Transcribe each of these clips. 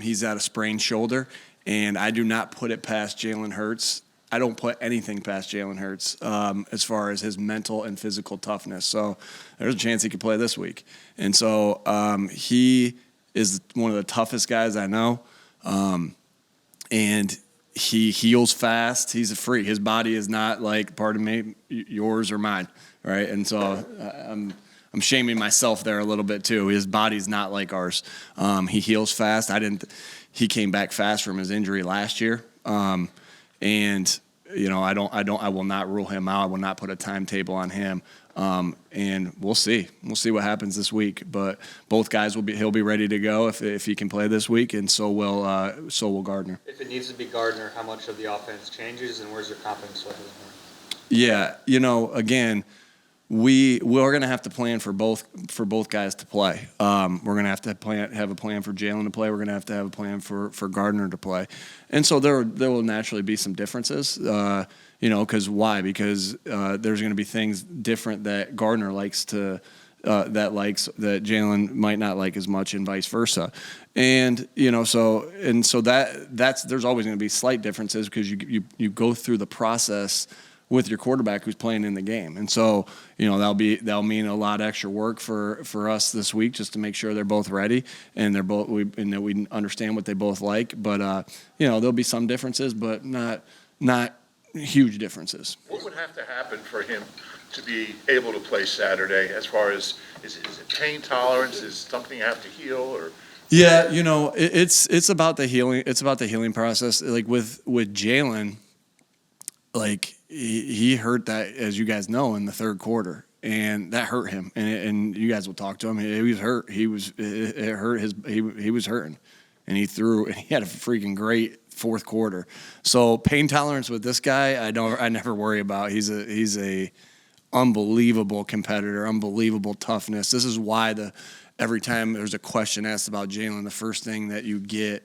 He's at a sprained shoulder, and I do not put it past Jalen Hurts. I don't put anything past Jalen Hurts as far as his mental and physical toughness. So there's a chance he could play this week. And so he is one of the toughest guys I know. And he heals fast. He's a freak. His body is not like, pardon me, yours or mine, right? And so I'm shaming myself there a little bit too. His body's not like ours. He heals fast. He came back fast from his injury last year. And I will not rule him out. I will not put a timetable on him. And we'll see. We'll see what happens this week. But both guys he'll be ready to go if he can play this week, and so will Gardner. If it needs to be Gardner, how much of the offense changes, and where's your confidence level? Yeah, again, we're going to have to plan for both guys to play. We're going to have a plan for Jalen to play. We're going to have a plan for Gardner to play, and so there will naturally be some differences. Because why? Because there's going to be things different that Gardner likes that Jalen might not like as much, and vice versa. And so that's there's always going to be slight differences because you go through the process with your quarterback who's playing in the game. And so, that'll mean a lot of extra work for us this week just to make sure they're both ready and and that we understand what they both like. But there'll be some differences, but not huge differences. What would have to happen for him to be able to play Saturday? As far as is it pain tolerance? Is something you have to heal or? Yeah, it's about the healing. It's about the healing process. Like with Jalen, like he hurt that, as you guys know, in the third quarter, and that hurt him. And you guys will talk to him. He was hurt. He was hurting, and he threw. And he had a freaking great fourth quarter. So pain tolerance with this guy, I never worry about. He's a unbelievable competitor, unbelievable toughness. This is why every time there's a question asked about Jalen, the first thing that you get,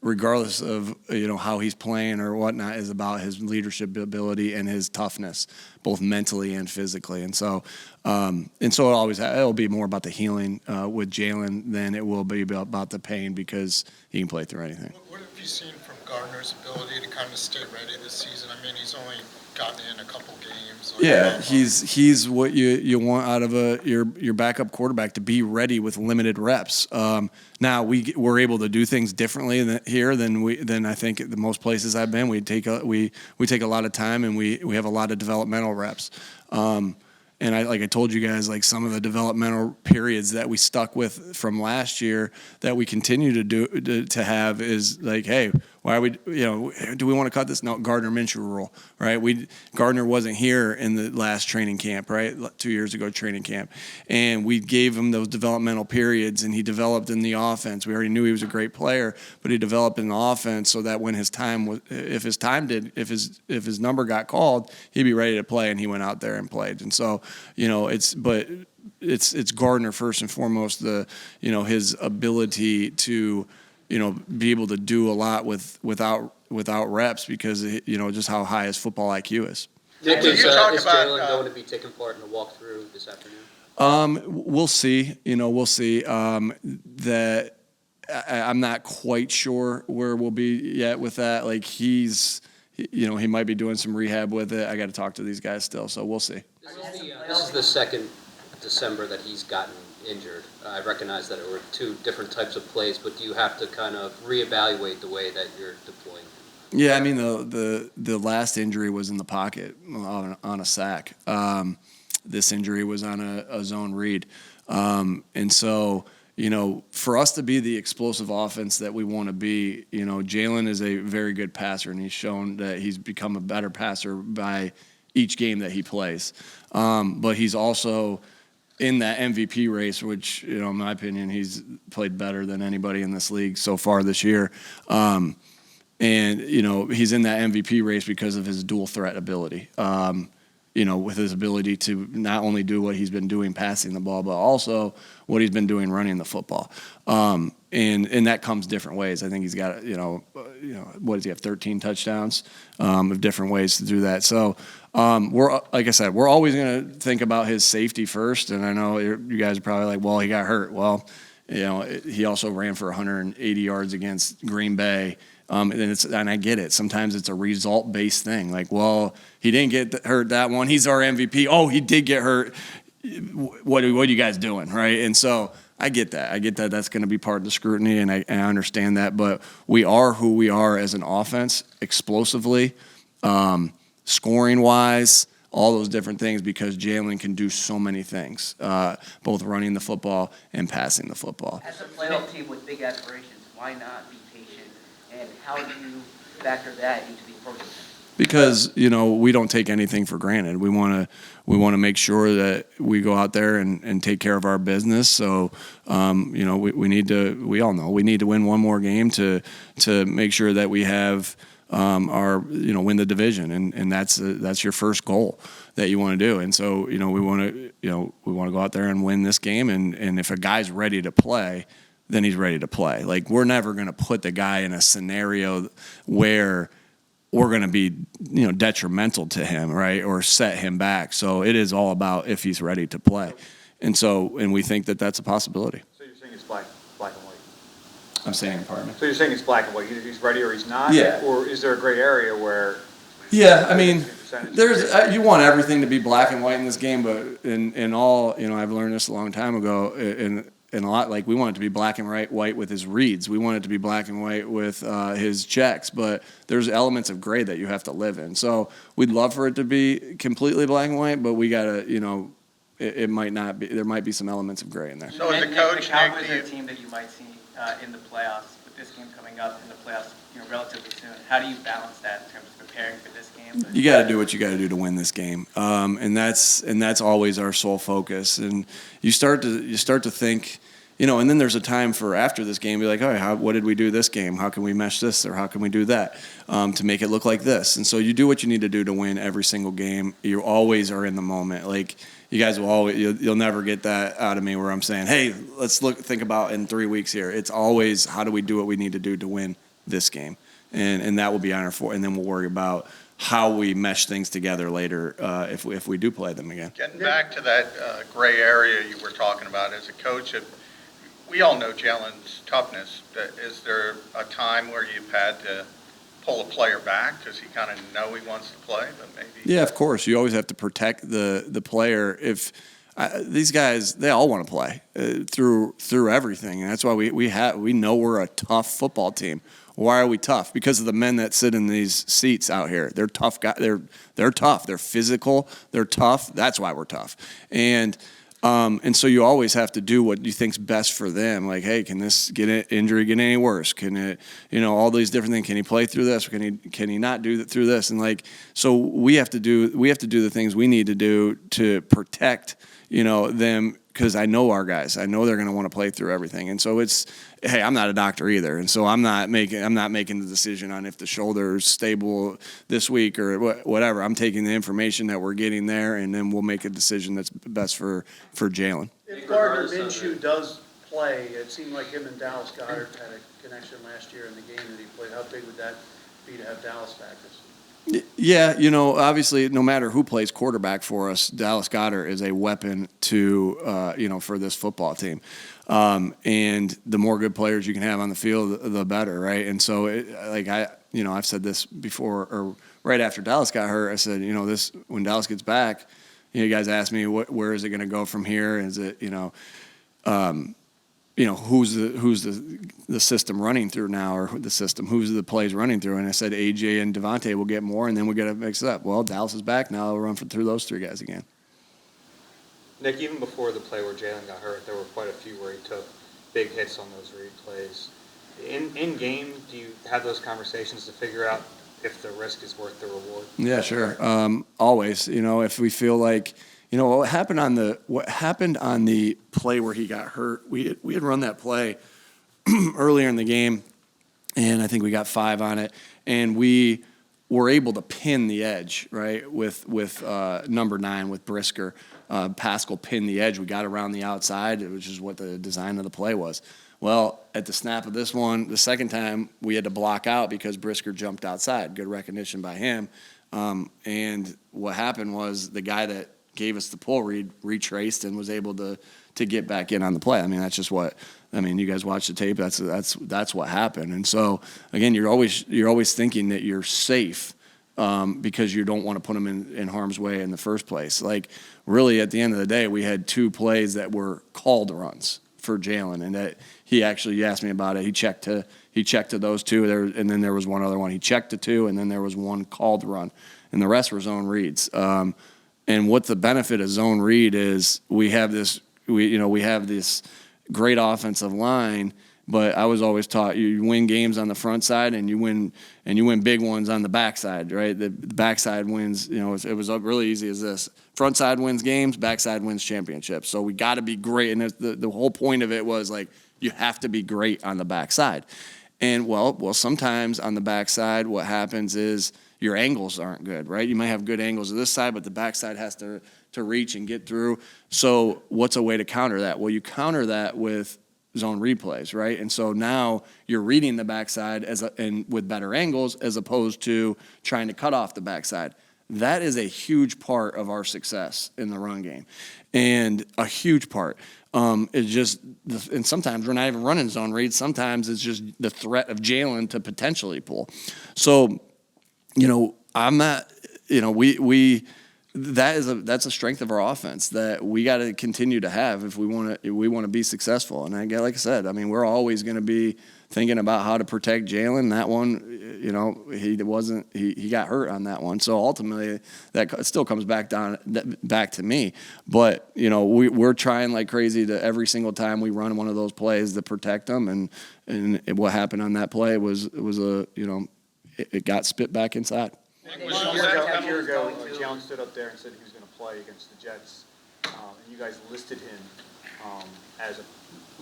regardless of how he's playing or whatnot, is about his leadership ability and his toughness, both mentally and physically. And so it'll be more about the healing with Jalen than it will be about the pain, because he can play through anything. What have you seen from Gardner's ability to kind of stay ready this season? I mean, he's only gotten in a couple games. Yeah, he's what you want out of your backup quarterback, to be ready with limited reps. Now we're able to do things differently here than I think at the most places I've been. We take a lot of time, and we have a lot of developmental reps. And I told you guys, like, some of the developmental periods that we stuck with from last year that we continue to have is like, hey, why are we, do we want to cut this? No, Gardner Minshew rule, right? Gardner wasn't here in the last training camp, right? 2 years ago training camp. And we gave him those developmental periods, and he developed in the offense. We already knew he was a great player, but he developed in the offense so that when if his number got called, he'd be ready to play, and he went out there and played. And so, it's Gardner first and foremost, his ability to, be able to do a lot without reps, because just how high his football IQ is. Is Jalen going to be taking part in the walkthrough this afternoon? We'll see. We'll see. That I'm not quite sure where we'll be yet with that. Like, he might be doing some rehab with it. I got to talk to these guys still, so we'll see. This is the second December that he's gotten injured. I recognize that it were two different types of plays, but do you have to kind of reevaluate the way that you're deploying? Yeah, I mean, the last injury was in the pocket on a sack. This injury was on a zone read. And so, for us to be the explosive offense that we want to be, Jalen is a very good passer, and he's shown that he's become a better passer by each game that he plays. But he's also in that MVP race, which, in my opinion, he's played better than anybody in this league so far this year. And, he's in that MVP race because of his dual threat ability, with his ability to not only do what he's been doing passing the ball, but also what he's been doing running the football. And that comes different ways. I think he's got, what does he have, 13 touchdowns of different ways to do that. So like I said, we're always going to think about his safety first. And I know you guys are probably like, well, he got hurt. Well, He also ran for 180 yards against Green Bay. And I get it. Sometimes it's a result-based thing. Like, well, he didn't get hurt that one. He's our MVP. Oh, he did get hurt. What are you guys doing, right? And so I get that. That's going to be part of the scrutiny, and I understand that. But we are who we are as an offense, explosively, scoring-wise, all those different things, because Jalen can do so many things, both running the football and passing the football. As a playoff team with big aspirations, why not be patient? And how do you factor that into the approach? Because we don't take anything for granted. We want to make sure that we go out there and take care of our business. So we need to. We all know we need to win one more game to make sure that we have our win the division, and that's your first goal that you want to do. And so we want to go out there and win this game. And if a guy's ready to play, then he's ready to play. Like, we're never going to put the guy in a scenario where we're going to be, detrimental to him, right, or set him back. So it is all about if he's ready to play. And we think that that's a possibility. So you're saying it's black and white? I'm saying, pardon me. So you're saying it's black and white, either he's ready or he's not? Yeah. Or is there a gray area where? Yeah, I mean, you want everything to be black and white in this game, but in all, I've learned this a long time ago, and a lot, like, we want it to be black and white with his reads. We want it to be black and white with his checks, but there's elements of gray that you have to live in. So we'd love for it to be completely black and white, but we gotta, it might not be. There might be some elements of gray in there. So as a coach, the Cowboys are a team that you might see in the playoffs. With this game coming up in the playoffs, relatively soon. How do you balance that in terms of preparing for this game? You got to do what you got to do to win this game, and that's always our sole focus. And you start to think, and then there's a time for after this game, be like, all right, what did we do this game? How can we mesh this, or how can we do that to make it look like this? And so you do what you need to do to win every single game. You always are in the moment. Like, you guys will always, you'll never get that out of me where I'm saying, hey, let's think about in 3 weeks here. It's always, how do we do what we need to do to win this game? And that will be on our fore, and then we'll worry about how we mesh things together later if we do play them again. Getting back to that gray area you were talking about, as a coach, we all know Jalen's toughness. Is there a time where you've had to pull a player back because he kind of know he wants to play, but maybe? Yeah, of course. You always have to protect the player. If these guys, they all want to play through everything, and that's why we know we're a tough football team. Why are we tough? Because of the men that sit in these seats out here. They're tough guys. They're tough. They're physical. They're tough. That's why we're tough. And so you always have to do what you think's best for them. Like, hey, can this injury get any worse? Can it, all these different things. Can he play through this? Or can he not do through this? And so we have to do the things we need to do to protect, them. Because I know our guys. I know they're going to want to play through everything. And so hey, I'm not a doctor either. And so I'm not making the decision on if the shoulder is stable this week or whatever. I'm taking the information that we're getting there, and then we'll make a decision that's best for Jalen. If Gardner Minshew does play, it seemed like him and Dallas Goedert had a connection last year in the game that he played. How big would that be to have Dallas back this week? Yeah, obviously, no matter who plays quarterback for us, Dallas Goedert is a weapon to, for this football team. And the more good players you can have on the field, the better, right? And so, I've said this before, or right after Dallas got hurt, I said, when Dallas gets back, you guys asked me, where is it going to go from here? Is it, who's the system running through now, or who's the plays running through? And I said AJ and Devontae will get more, and then we got to mix it up. Well, Dallas is back now. We'll run through those three guys again. Nick, even before the play where Jalen got hurt, there were quite a few where he took big hits on those read plays. In game, do you have those conversations to figure out if the risk is worth the reward? Yeah, sure. Always. If we feel like. What happened on the play where he got hurt? We had run that play earlier in the game, and I think we got 5 on it, and we were able to pin the edge, right, with number 9 with Brisker. Pascal pinned the edge. We got around the outside, which is what the design of the play was. Well, at the snap of this one, the second time, we had to block out because Brisker jumped outside. Good recognition by him. And what happened was the guy that gave us the pull read, retraced, and was able to get back in on the play. I mean, that's just what. I mean, you guys watch the tape. That's what happened. And so again, you're always thinking that you're safe because you don't want to put them in harm's way in the first place. Like really, at the end of the day, we had 2 plays that were called runs for Jalen, and that he actually, you asked me about it. He checked to those 2 and then there was one other one. He checked to 2, and then there was one called run, and the rest were zone reads. And what the benefit of zone read is, we have this great offensive line, but I was always taught you win games on the front side and you win big ones on the backside, right? The backside wins, it was really easy as this. Front side wins games, backside wins championships. So we got to be great. And the whole point of it was like, you have to be great on the backside. And well, sometimes on the backside, what happens is your angles aren't good, right? You might have good angles to this side, but the backside has to reach and get through. So what's a way to counter that? Well, you counter that with zone replays, right? And so now you're reading the backside and with better angles as opposed to trying to cut off the backside. That is a huge part of our success in the run game, and a huge part. It's just, and sometimes we're not even running zone reads. Sometimes it's just the threat of Jalen to potentially pull. So, I'm not, that's a strength of our offense that we got to continue to have if we want to be successful. And like I said, I mean, we're always going to be thinking about how to protect Jalen. That one, he got hurt on that one. So ultimately, that still comes back to me. But we're trying like crazy to every single time we run one of those plays to protect them. And what happened on that play was it got spit back inside. A year ago, Jalen stood up there and said he was going to play against the Jets, and you guys listed him as a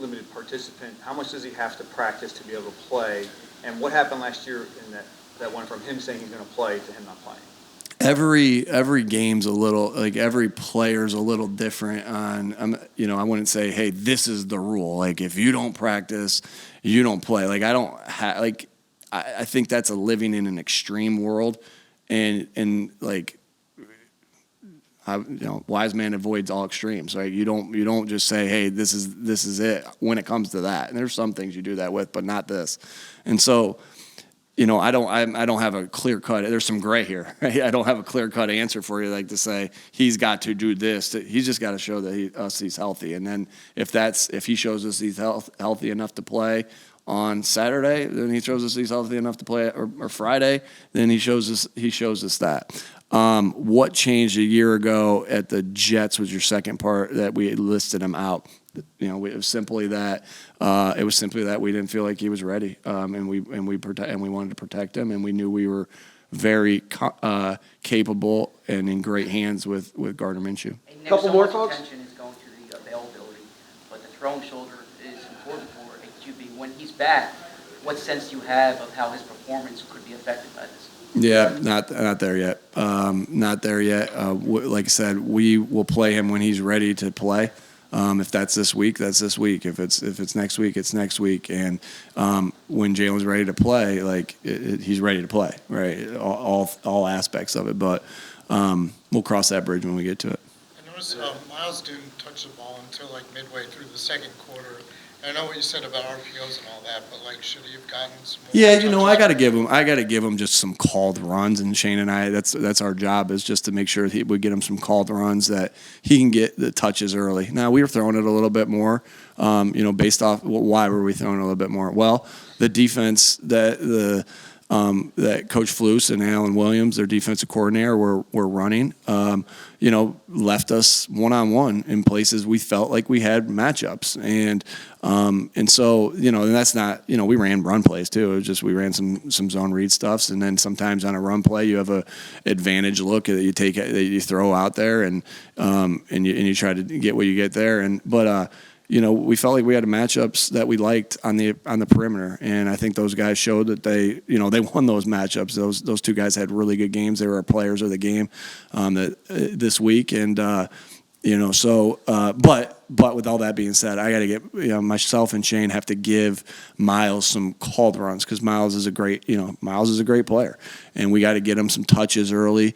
limited participant. How much does he have to practice to be able to play? And what happened last year in that went from him saying he's going to play to him not playing? Every game's a little, like every player's a little different on, I wouldn't say, hey, this is the rule. Like if you don't practice, you don't play. Like I think that's a living in an extreme world. And like, wise man avoids all extremes, right? You don't just say, hey, this is it when it comes to that. And there's some things you do that with, but not this. And so, I don't have a clear cut. There's some gray here. Right? I don't have a clear cut answer for you, like to say he's got to do this. He's just got to show that he's healthy. And then if he shows us he's healthy enough to play on Saturday, then he shows us he's healthy enough to play, or Friday, then he shows us that. What changed a year ago at the Jets was your second part, that we had listed him out. It was simply that we didn't feel like he was ready, and we wanted to protect him, and we knew we were very capable and in great hands with Gardner Minshew. Couple more, folks. Attention is going to the availability, but the throwing shoulder is important for a QB. When he's back, what sense do you have of how his performance could be affected by this? Yeah, not there yet. Not there yet. Like I said, we will play him when he's ready to play. If that's this week, that's this week. If it's next week, it's next week. And when Jalen's ready to play, he's ready to play, right? All aspects of it. But we'll cross that bridge when we get to it. I noticed Miles didn't touch the ball until midway through the second quarter. I know what you said about RPOs and all that, but should he have gotten some more? Yeah, I got to give him just some called runs, and Shane and I, that's our job, is just to make sure we get him some called runs that he can get the touches early. Now we were throwing it a little bit more, based off why were we throwing it a little bit more? Well, the defense that Coach Flus and Alan Williams, their defensive coordinator, were running, left us one-on-one in places we felt like we had matchups. And so, and that's not, we ran run plays too. It was just, we ran some zone read stuffs. And then sometimes on a run play, you have a advantage look that you throw out there and you try to get what you get there. But we felt like we had matchups that we liked on the perimeter, and I think those guys showed that they won those matchups. Those 2 guys had really good games. They were our players of the game this week, and but with all that being said, I got to get myself and Shane have to give Miles some called runs, because Miles is a great player, and we got to get him some touches early.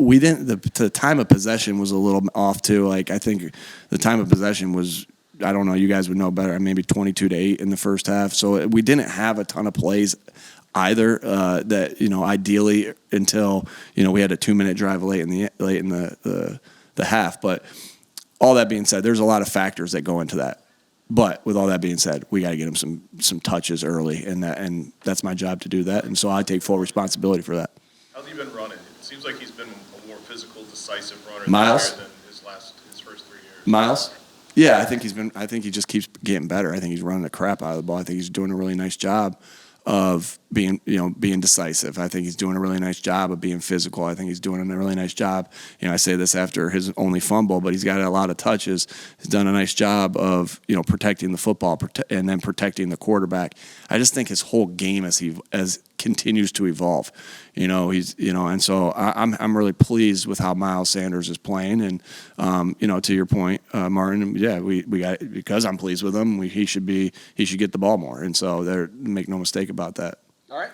we didn't. The time of possession was a little off too. Like I think the time of possession was. I don't know. You guys would know better. Maybe 22-8 in the first half. So we didn't have a ton of plays either. That ideally until we had a 2-minute drive late in the half. But all that being said, there's a lot of factors that go into that. But with all that being said, we got to get him some touches early, and that's my job to do that. And so I take full responsibility for that. How's he been running? It seems like he's been a more physical, decisive runner Miles? this year than his first 3 years. Miles? Yeah, I think he just keeps getting better. I think he's running the crap out of the ball. I think he's doing a really nice job of being decisive. I think he's doing a really nice job of being physical. I think he's doing a really nice job. I say this after his only fumble, but he's got a lot of touches. He's done a nice job of, protecting the football and then protecting the quarterback. I just think his whole game as continues to evolve. And so I'm really pleased with how Miles Sanders is playing. And to your point, Martin, yeah, we got, because I'm pleased with him. He should get the ball more. And so make no mistake about that. All right.